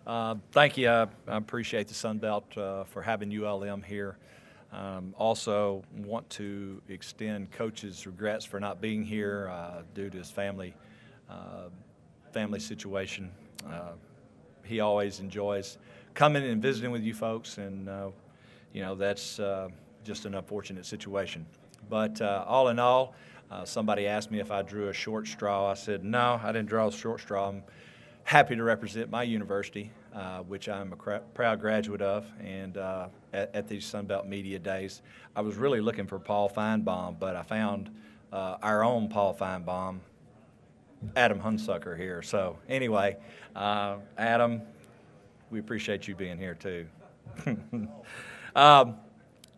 Thank you. I appreciate the Sun Belt for having ULM here. Also want to extend Coach's regrets for not being here due to his family situation. He always enjoys coming and visiting with you folks, and that's just an unfortunate situation. But all in all, somebody asked me if I drew a short straw. I said no, I didn't draw a short straw. I'm happy to represent my university, which I'm a proud graduate of, and at these Sun Belt Media Days. I was really looking for Paul Feinbaum, but I found our own Paul Feinbaum, Adam Hunsucker, here. So anyway, Adam, we appreciate you being here too.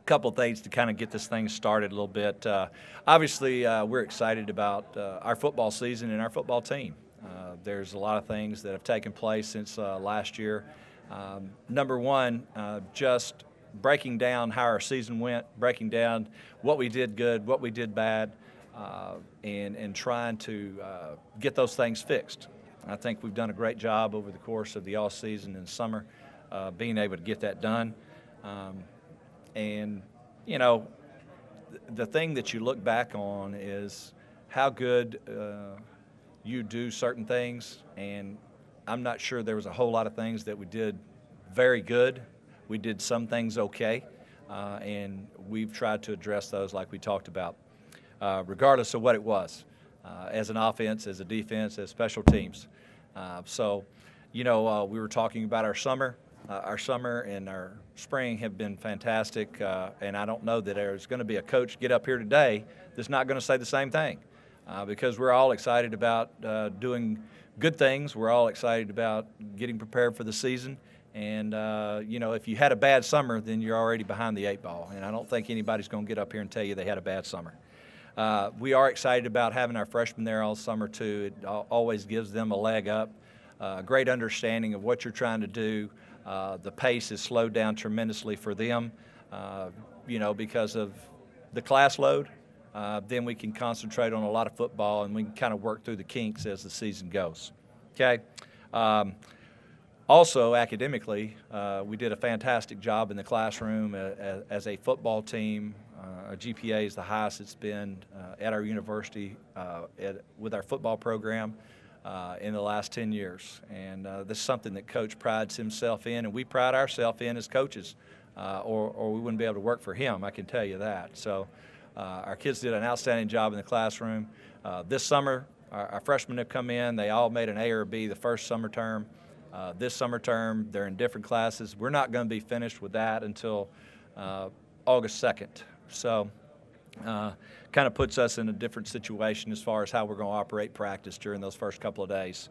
Couple of things to kind of get this thing started a little bit. Obviously, we're excited about our football season and our football team. There's a lot of things that have taken place since last year. Number one, just breaking down how our season went, breaking down what we did good, what we did bad, and trying to get those things fixed. I think we've done a great job over the course of the off season and summer being able to get that done. And, the thing that you look back on is how good you do certain things, and I'm not sure there was a whole lot of things that we did very good. We did some things okay, and we've tried to address those like we talked about, regardless of what it was, as an offense, as a defense, as special teams. We were talking about our summer. Our summer and our spring have been fantastic, and I don't know that there's going to be a coach get up here today that's not going to say the same thing, because we're all excited about doing good things. We're all excited about getting prepared for the season, and if you had a bad summer, then you're already behind the eight ball, and I don't think anybody's going to get up here and tell you they had a bad summer. We are excited about having our freshmen there all summer too. It always gives them a leg up, a great understanding of what you're trying to do. The pace is slowed down tremendously for them, because of the class load. Then we can concentrate on a lot of football, and we can kind of work through the kinks as the season goes. Okay. Also, academically, we did a fantastic job in the classroom as a football team. Our GPA is the highest it's been at our university with our football program in the last 10 years. And this is something that Coach prides himself in, and we pride ourselves in as coaches, or we wouldn't be able to work for him, I can tell you that. So our kids did an outstanding job in the classroom. This summer, our freshmen have come in. They all made an A or a B the first summer term. This summer term, they're in different classes. We're not going to be finished with that until August 2nd. So kind of puts us in a different situation as far as how we're going to operate practice during those first couple of days.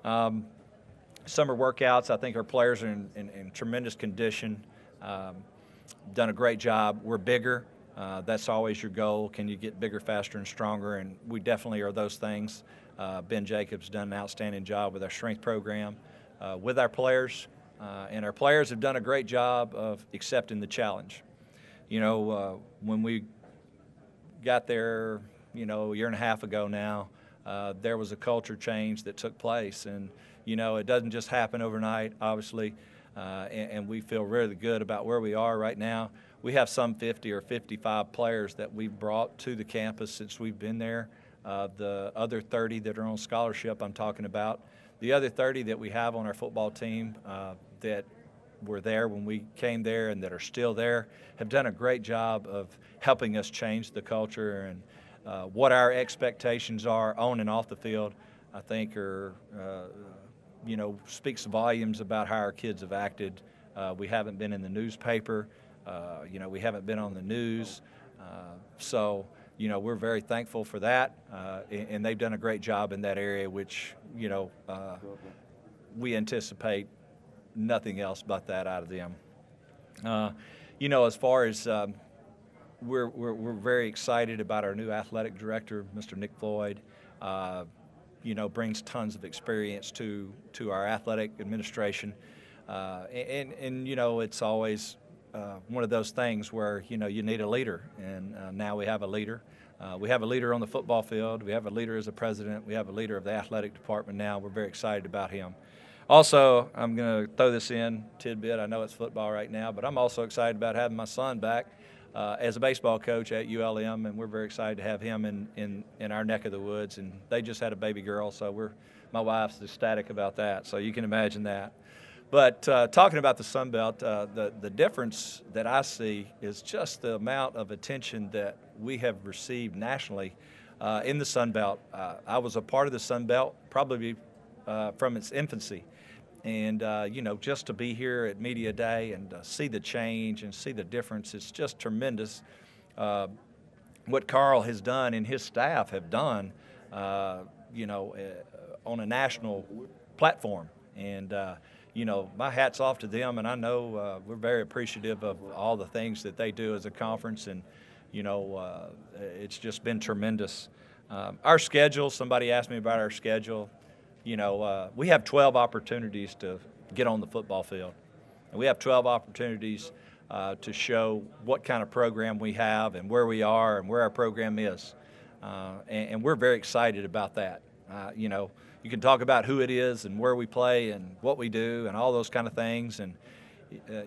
Summer workouts, I think our players are in tremendous condition, done a great job. We're bigger. That's always your goal. Can you get bigger, faster, and stronger? And we definitely are those things. Ben Jacobs done an outstanding job with our strength program, with our players, and our players have done a great job of accepting the challenge. When we got there, a year and a half ago now, there was a culture change that took place, and it doesn't just happen overnight, obviously, and we feel really good about where we are right now. We have some 50 or 55 players that we've brought to the campus since we've been there. The other 30 that are on scholarship I'm talking about. The other 30 that we have on our football team that were there when we came there and that are still there have done a great job of helping us change the culture, and what our expectations are on and off the field, I think are, speaks volumes about how our kids have acted. We haven't been in the newspaper. We haven't been on the news. So we're very thankful for that, and they've done a great job in that area, which, we anticipate nothing else but that out of them. As far as we're very excited about our new athletic director, Mr. Nick Floyd. Brings tons of experience to our athletic administration, and it's always one of those things where you need a leader, and now we have a leader. We have a leader on the football field. We have a leader as a president. We have a leader of the athletic department now. We're very excited about him. Also, I'm going to throw this in tidbit. I know it's football right now, but I'm also excited about having my son back as a baseball coach at ULM, and we're very excited to have him in our neck of the woods. And they just had a baby girl, so my wife's ecstatic about that. So you can imagine that. But talking about the Sun Belt, the difference that I see is just the amount of attention that we have received nationally in the Sun Belt. I was a part of the Sun Belt probably from its infancy. And, you know, just to be here at Media Day and see the change and see the difference, it's just tremendous. What Carl has done and his staff have done, you know, on a national platform. And, you know, my hat's off to them, and I know we're very appreciative of all the things that they do as a conference, and, you know, it's just been tremendous. Our schedule, somebody asked me about our schedule. You know, we have 12 opportunities to get on the football field. And we have 12 opportunities to show what kind of program we have and where we are and where our program is. And we're very excited about that. You know, you can talk about who it is and where we play and what we do and all those kind of things. And,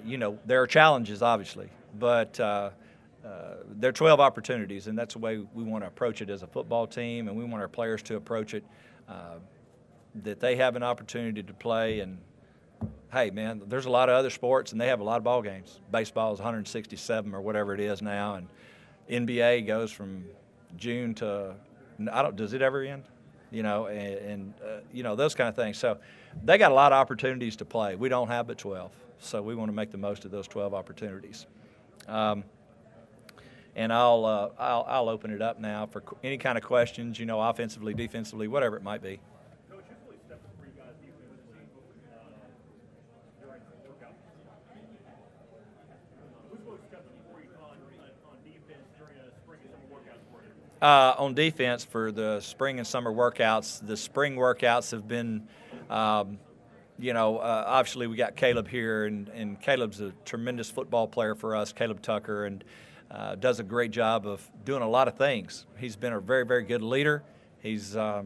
you know, there are challenges, obviously, but there are 12 opportunities, and that's the way we want to approach it as a football team, and we want our players to approach it. That they have an opportunity to play. And hey, man, there's a lot of other sports and they have a lot of ball games. Baseball is 167 or whatever it is now, and NBA goes from June to does it ever end? You know, and you know, those kind of things. So they got a lot of opportunities to play. We don't have but 12, so we want to make the most of those 12 opportunities. And I'll open it up now for any kind of questions, you know, offensively, defensively, whatever it might be. On defense for the spring and summer workouts, the spring workouts have been, you know, obviously we got Caleb here, and Caleb's a tremendous football player for us, Caleb Tucker, and does a great job of doing a lot of things. He's been a very, very good leader. He's a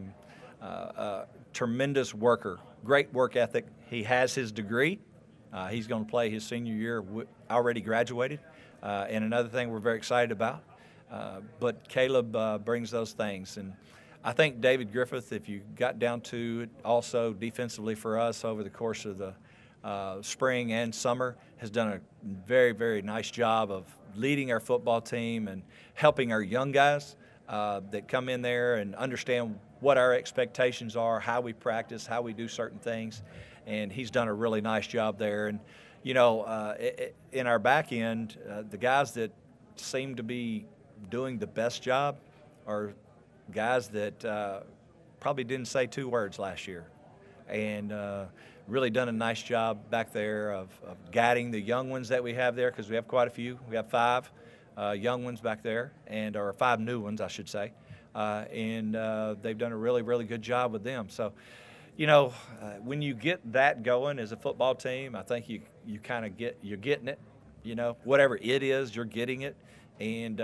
tremendous worker, great work ethic. He has his degree. He's going to play his senior year, already graduated, and another thing we're very excited about. But Caleb brings those things. And I think David Griffith, if you got down to it, also defensively for us over the course of the spring and summer, has done a very, very nice job of leading our football team and helping our young guys that come in there and understand what our expectations are, how we practice, how we do certain things. And he's done a really nice job there. And, you know, in our back end, the guys that seem to be doing the best job are guys that probably didn't say 2 words last year, and really done a nice job back there of guiding the young ones that we have there, because we have quite a few. We have 5 young ones back there, or 5 new ones, I should say, and they've done a really, really good job with them. So, you know, when you get that going as a football team, I think you kind of you're getting it. You know, whatever it is, you're getting it, and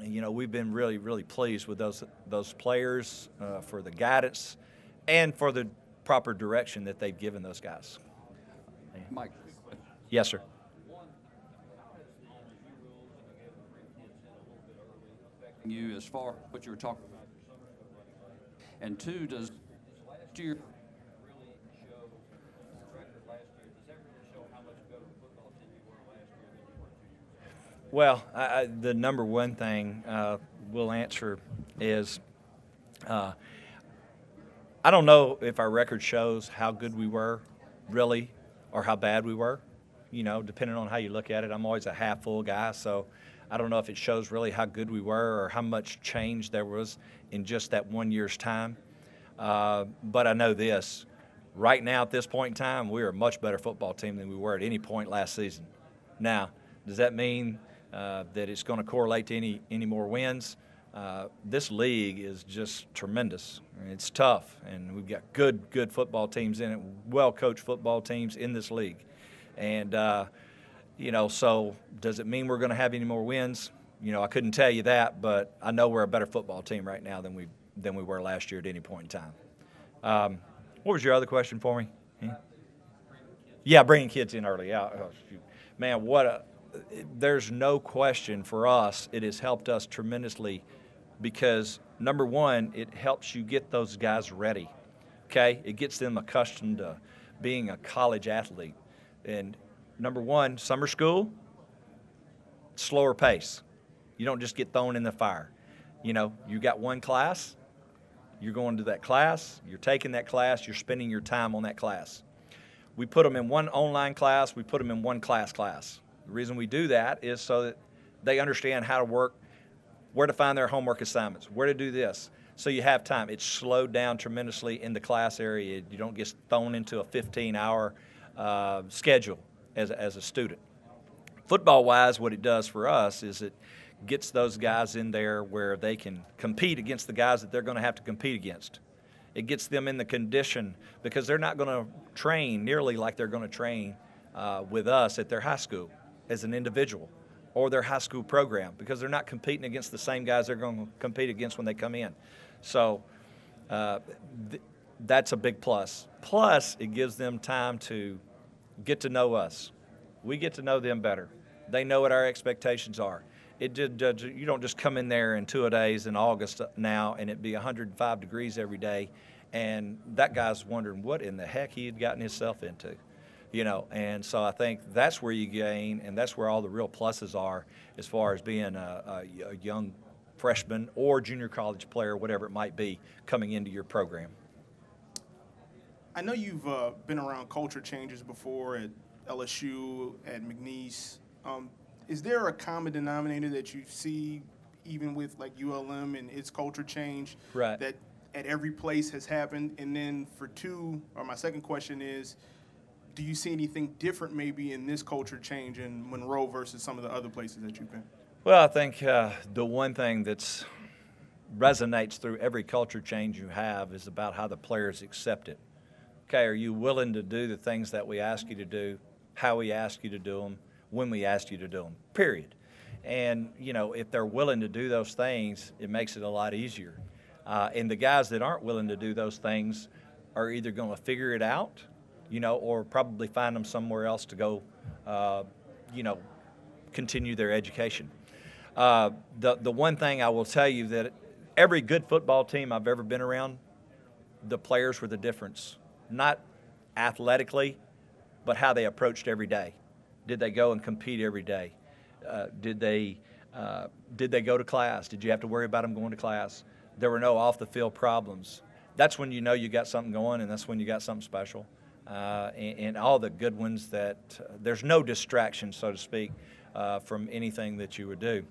you know, we've been really, really pleased with those players for the guidance and for the proper direction that they've given those guys. Mike. Yes, sir. You as far what you were talking about, and 2, does last year really show the record last year? Does that really show how much better football team you were last year than you were 2 years ago? Well, the number one thing we'll answer is I don't know if our record shows how good we were, really, or how bad we were. You know, depending on how you look at it. I'm always a half full guy, so I don't know if it shows really how good we were or how much change there was in just that 1 year's time. But I know this. Right now, at this point in time, we're a much better football team than we were at any point last season. Now, does that mean that it's going to correlate to any more wins? This league is just tremendous. It's tough, and we've got good football teams in it, well-coached football teams in this league. And, you know, so does it mean we're going to have any more wins? You know, I couldn't tell you that, but I know we're a better football team right now than we were last year at any point in time. What was your other question for me? Yeah, bringing kids in early. Yeah, oh, shoot. Man, there's no question for us, it has helped us tremendously because, number one, it helps you get those guys ready, okay? It gets them accustomed to being a college athlete. And number one, summer school, slower pace. You don't just get thrown in the fire. You know, you got one class, you're going to that class, you're taking that class, you're spending your time on that class. We put them in one online class, we put them in one class. The reason we do that is so that they understand how to work, where to find their homework assignments, where to do this. So you have time. It's slowed down tremendously in the class area. You don't get thrown into a 15-hour schedule as a student. Football-wise, what it does for us is it gets those guys in there where they can compete against the guys that they're going to have to compete against. It gets them in the condition because they're not going to train nearly like they're going to train with us at their high school as an individual or their high school program because they're not competing against the same guys they're going to compete against when they come in. So that's a big plus. Plus, it gives them time to get to know us. We get to know them better. They know what our expectations are. You don't just come in there in 2 days in August now and it be 105 degrees every day, and that guy's wondering what in the heck he had gotten himself into, you know. And so I think that's where you gain, and that's where all the real pluses are as far as being a young freshman or junior college player, whatever it might be, coming into your program. I know you've been around culture changes before at LSU, at McNeese. Is there a common denominator that you see even with like ULM and its culture change right. that at every place has happened? And then my second question is, do you see anything different maybe in this culture change in Monroe versus some of the other places that you've been? Well, I think the one thing that resonates through every culture change you have is about how the players accept it. Okay, are you willing to do the things that we ask you to do, how we ask you to do them, when we ask you to do them, period. And, you know, if they're willing to do those things, it makes it a lot easier. And the guys that aren't willing to do those things are either going to figure it out, you know, or probably find them somewhere else to go, you know, continue their education. The one thing I will tell you that every good football team I've ever been around, the players were the difference. Not athletically, but how they approached every day. Did they go and compete every day? Did they go to class? Did you have to worry about them going to class? There were no off-the-field problems. That's when you know you got something going, and that's when you got something special. And all the good ones that there's no distraction, so to speak, from anything that you would do.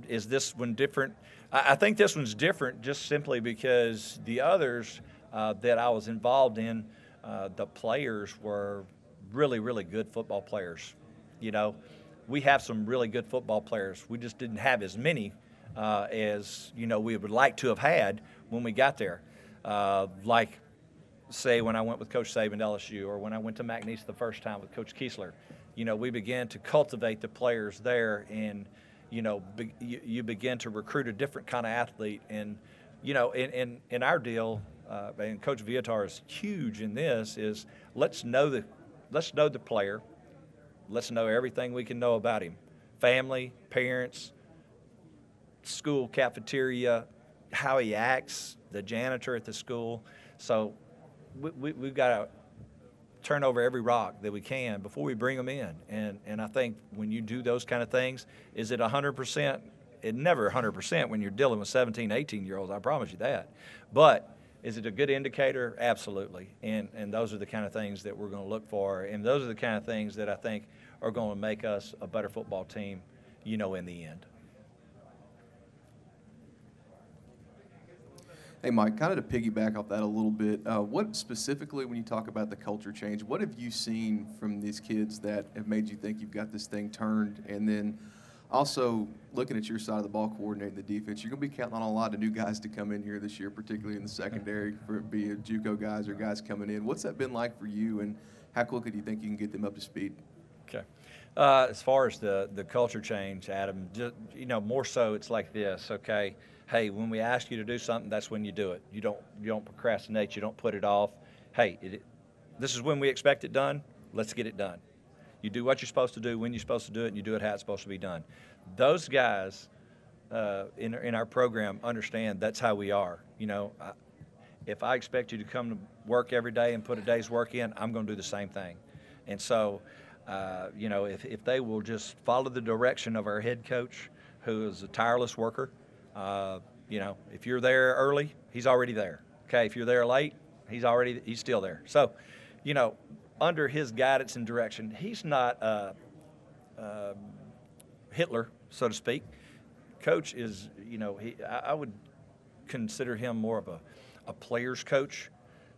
Is this one different? I think this one's different just simply because the others that I was involved in, the players were really, really good football players. You know, we have some really good football players. We just didn't have as many as, you know, we would like to have had when we got there. Like, say, when I went with Coach Saban to LSU or when I went to McNeese the first time with Coach Kiesler, you know, we began to cultivate the players there and, you know, you begin to recruit a different kind of athlete. And, you know, in our deal, and Coach Viatar is huge in this, is let's know the player. Let's know everything we can know about him. Family, parents, school cafeteria, how he acts, the janitor at the school. So we've got to turn over every rock that we can before we bring them in. And I think when you do those kind of things, is it 100%? It never 100% when you're dealing with 17, 18-year-olds, I promise you that. But is it a good indicator? Absolutely. And those are the kind of things that we're going to look for. And those are the kind of things that I think are going to make us a better football team, you know, in the end. Hey, Mike, kind of to piggyback off that a little bit, what specifically, when you talk about the culture change, what have you seen from these kids that have made you think you've got this thing turned? And then also, looking at your side of the ball, coordinating the defense, you're going to be counting on a lot of new guys to come in here this year, particularly in the secondary, for it be it JUCO guys or guys coming in. What's that been like for you, and how quickly do you think you can get them up to speed? Okay. As far as the culture change, Adam, just, you know, more so it's like this, okay? Hey, when we ask you to do something, that's when you do it. You don't procrastinate. You don't put it off. hey, this is when we expect it done. Let's get it done. You do what you're supposed to do when you're supposed to do it, and you do it how it's supposed to be done. Those guys in our program understand that's how we are. You know, if I expect you to come to work every day and put a day's work in, I'm going to do the same thing. And so, you know, if they will just follow the direction of our head coach, who is a tireless worker, you know, if you're there early, he's already there. Okay, if you're there late, he's still there. So, you know, under his guidance and direction, he's not Hitler, so to speak. Coach is, you know, I would consider him more of a player's coach.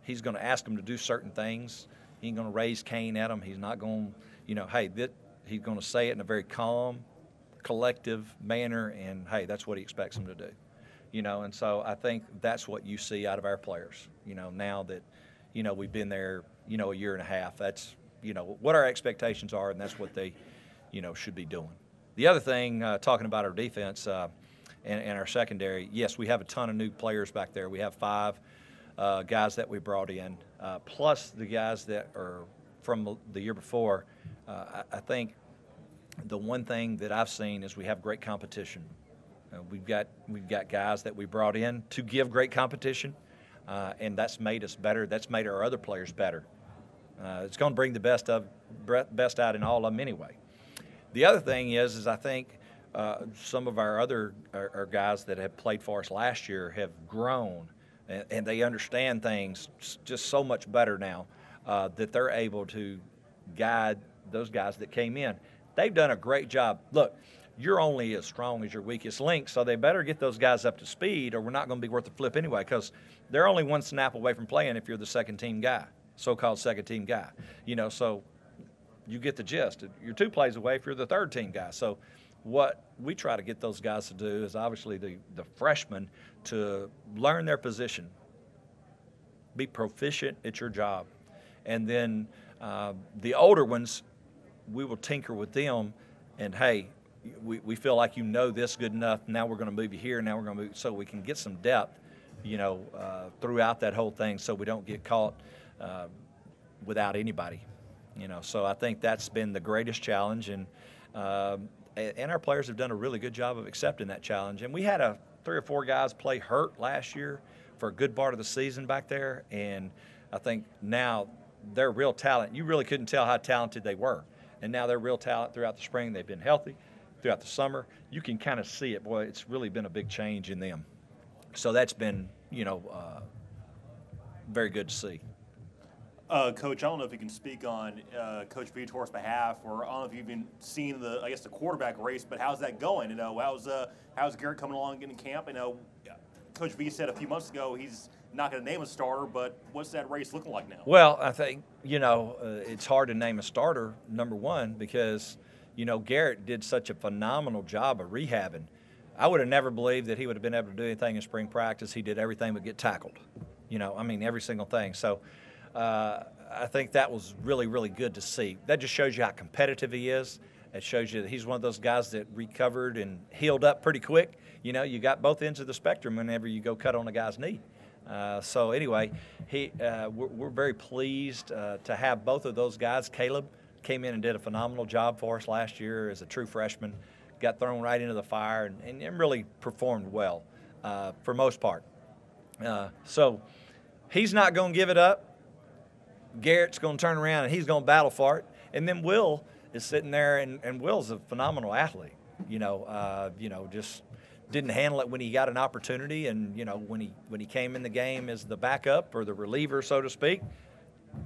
He's going to ask them to do certain things. He ain't going to raise Cain at them. He's not going, you know, hey, he's going to say it in a very calm, collective manner, and hey, that's what he expects them to do. You know, and so I think that's what you see out of our players. You know, now that, you know, we've been there, you know, a year and a half, that's, you know, what our expectations are, and that's what they, you know, should be doing. The other thing, talking about our defense and our secondary, yes, we have a ton of new players back there. We have 5 guys that we brought in, plus the guys that are from the year before. I think the one thing that I've seen is we have great competition. We've got guys that we brought in to give great competition, and that's made us better. That's made our other players better. It's going to bring the best out in all of them anyway. The other thing is I think some of our guys that have played for us last year have grown, and they understand things just so much better now that they're able to guide those guys that came in. They've done a great job. Look, you're only as strong as your weakest link, so they better get those guys up to speed, or we're not going to be worth the flip anyway, because they're only one snap away from playing if you're the second-team guy, so-called second-team guy. You know, so you get the gist. You're 2 plays away if you're the third-team guy. So what we try to get those guys to do is obviously the freshmen to learn their position, be proficient at your job, and then the older ones, we will tinker with them, and hey, we feel like you know this good enough. Now we're going to move you here. Now we're going to move, so we can get some depth, you know, throughout that whole thing, so we don't get caught without anybody, you know. So I think that's been the greatest challenge, and our players have done a really good job of accepting that challenge. And we had 3 or 4 guys play hurt last year for a good part of the season back there, and I think now they're real talent. You really couldn't tell how talented they were, and now they're real talent throughout the spring. They've been healthy throughout the summer. You can kind of see it. Boy, it's really been a big change in them. So that's been, you know, very good to see. Coach, I don't know if you can speak on Coach Vitor's behalf, or I don't know if you've even seen the quarterback race, but how's that going? You know, how's Garrett coming along in camp? You know, Coach V said a few months ago he's not going to name a starter, but what's that race looking like now? Well, I think, you know, it's hard to name a starter, number one, because, you know, Garrett did such a phenomenal job of rehabbing. I would have never believed that he would have been able to do anything in spring practice. He did everything but get tackled. You know, I mean, every single thing. So I think that was really, really good to see. That just shows you how competitive he is. It shows you that he's one of those guys that recovered and healed up pretty quick. You know, you got both ends of the spectrum whenever you go cut on a guy's knee. So anyway, we're very pleased to have both of those guys. Caleb came in and did a phenomenal job for us last year as a true freshman, got thrown right into the fire and really performed well for most part. So he's not going to give it up. Garrett's going to turn around and he's going to battle for it. And then Will is sitting there, and Will's a phenomenal athlete. You know, just didn't handle it when he got an opportunity, and you know, when he came in the game as the backup or the reliever, so to speak,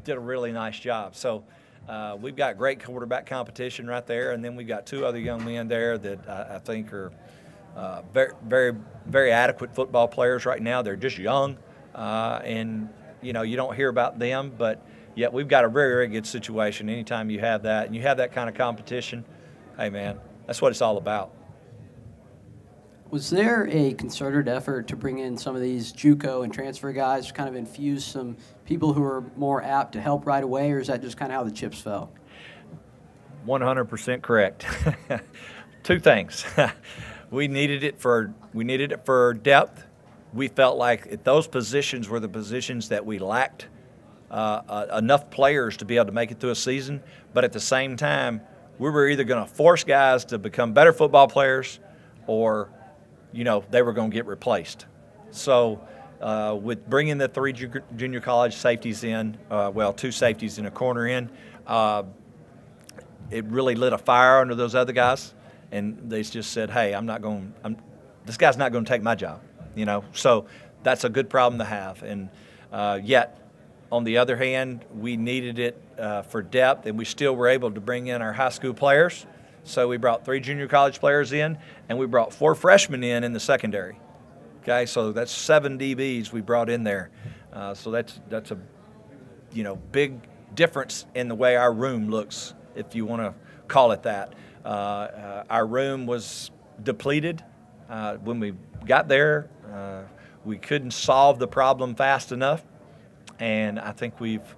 did a really nice job. So we've got great quarterback competition right there, and then we've got 2 other young men there that I think are very, very, very adequate football players right now. They're just young, and you know, you don't hear about them, but yet we've got a very, very good situation. Anytime you have that, and you have that kind of competition, hey man, that's what it's all about. Was there a concerted effort to bring in some of these JUCO and transfer guys to kind of infuse some people who are more apt to help right away, or is that just kind of how the chips fell? 100% correct. 2 things. We needed it for depth. We felt like those positions were the positions that we lacked enough players to be able to make it through a season, but at the same time, we were either going to force guys to become better football players or, they were going to get replaced. So with bringing the 3 junior college safeties in, 2 safeties and a corner in, it really lit a fire under those other guys, and they just said, hey, this guy's not going to take my job, So that's a good problem to have. And yet, on the other hand, we needed it for depth, and we still were able to bring in our high school players. So we brought 3 junior college players in, and we brought 4 freshmen in the secondary. Okay, so that's 7 DBs we brought in there. So that's a big difference in the way our room looks, if you want to call it that. Our room was depleted when we got there. We couldn't solve the problem fast enough, and I think we've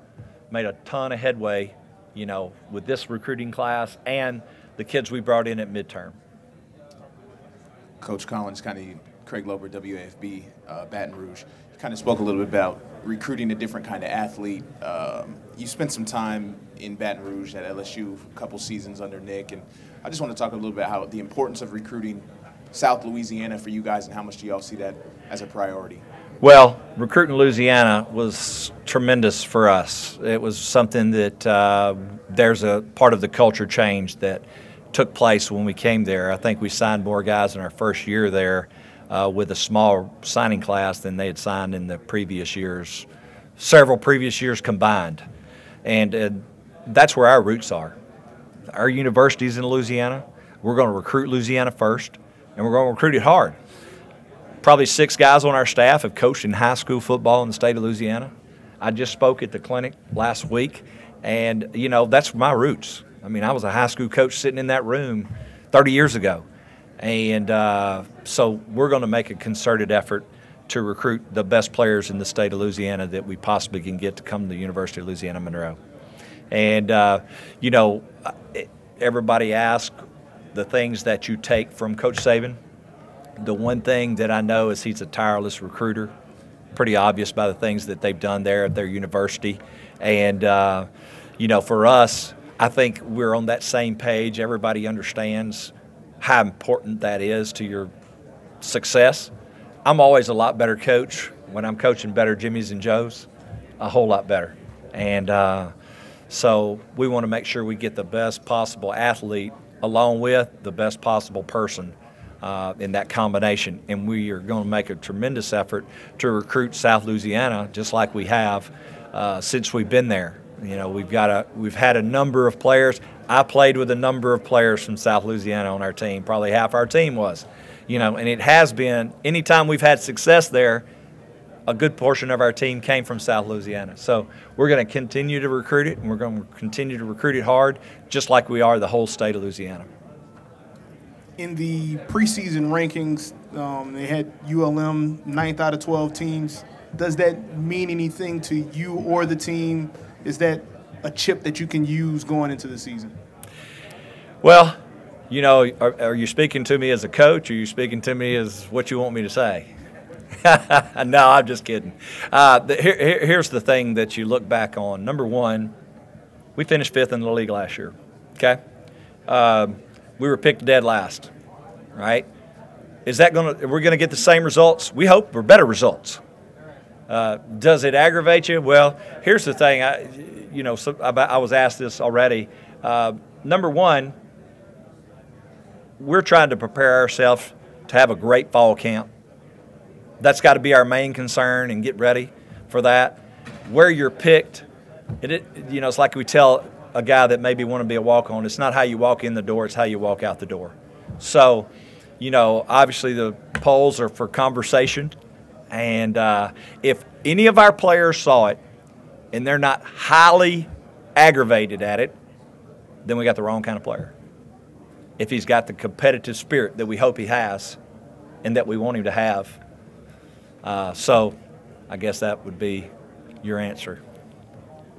made a ton of headway, with this recruiting class and the kids we brought in at midterm. Coach Collins, Craig Lober, WAFB, Baton Rouge. You kind of spoke a little bit about recruiting a different kind of athlete. You spent some time in Baton Rouge at LSU, a couple seasons under Nick, and I just want to talk a little bit about the importance of recruiting South Louisiana for you guys, and how much do y'all see that as a priority? Well, recruiting Louisiana was tremendous for us. It was something that there's a part of the culture change that took place when we came there. I think we signed more guys in our first year there with a small signing class than they had signed in the previous years, several previous years combined. And that's where our roots are. Our university's in Louisiana. We're going to recruit Louisiana first, and we're going to recruit it hard. Probably 6 guys on our staff have coached in high school football in the state of Louisiana. I just spoke at the clinic last week, and, that's my roots. I was a high school coach sitting in that room 30 years ago. And so we're going to make a concerted effort to recruit the best players in the state of Louisiana that we possibly can get to come to the University of Louisiana Monroe. And, everybody asks the things that you take from Coach Saban. The one thing that I know is he's a tireless recruiter. Pretty obvious by the things that they've done there at their university. And, for us, I think we're on that same page. Everybody understands how important that is to your success. I'm always a lot better coach when I'm coaching better Jimmys and Joes, a whole lot better. And so we want to make sure we get the best possible athlete along with the best possible person in that combination. And we are going to make a tremendous effort to recruit South Louisiana just like we have since we've been there. We've had a number of players. I played with a number of players from South Louisiana on our team. Probably half our team was, and it has been, anytime we've had success there, a good portion of our team came from South Louisiana. So we're going to continue to recruit it, and we're going to continue to recruit it hard, just like we are the whole state of Louisiana. In the preseason rankings, they had ULM 9th out of 12 teams. Does that mean anything to you or the team? Is that a chip that you can use going into the season? Well, are you speaking to me as a coach, or are you speaking to me as what you want me to say? No, I'm just kidding. Here's the thing that you look back on. Number one, we finished 5th in the league last year, okay? We were picked dead last, right? Is that we're going to get the same results? We hope for better results. Does it aggravate you? Well, here's the thing. I was asked this already. Number one, we're trying to prepare ourselves to have a great fall camp. That's got to be our main concern, and get ready for that. Where you're picked, it's like we tell a guy that maybe want to be a walk-on. It's not how you walk in the door, it's how you walk out the door. So, obviously the polls are for conversation. And if any of our players saw it and they're not highly aggravated at it, then we got the wrong kind of player. If he's got the competitive spirit that we hope he has and that we want him to have. So I guess that would be your answer.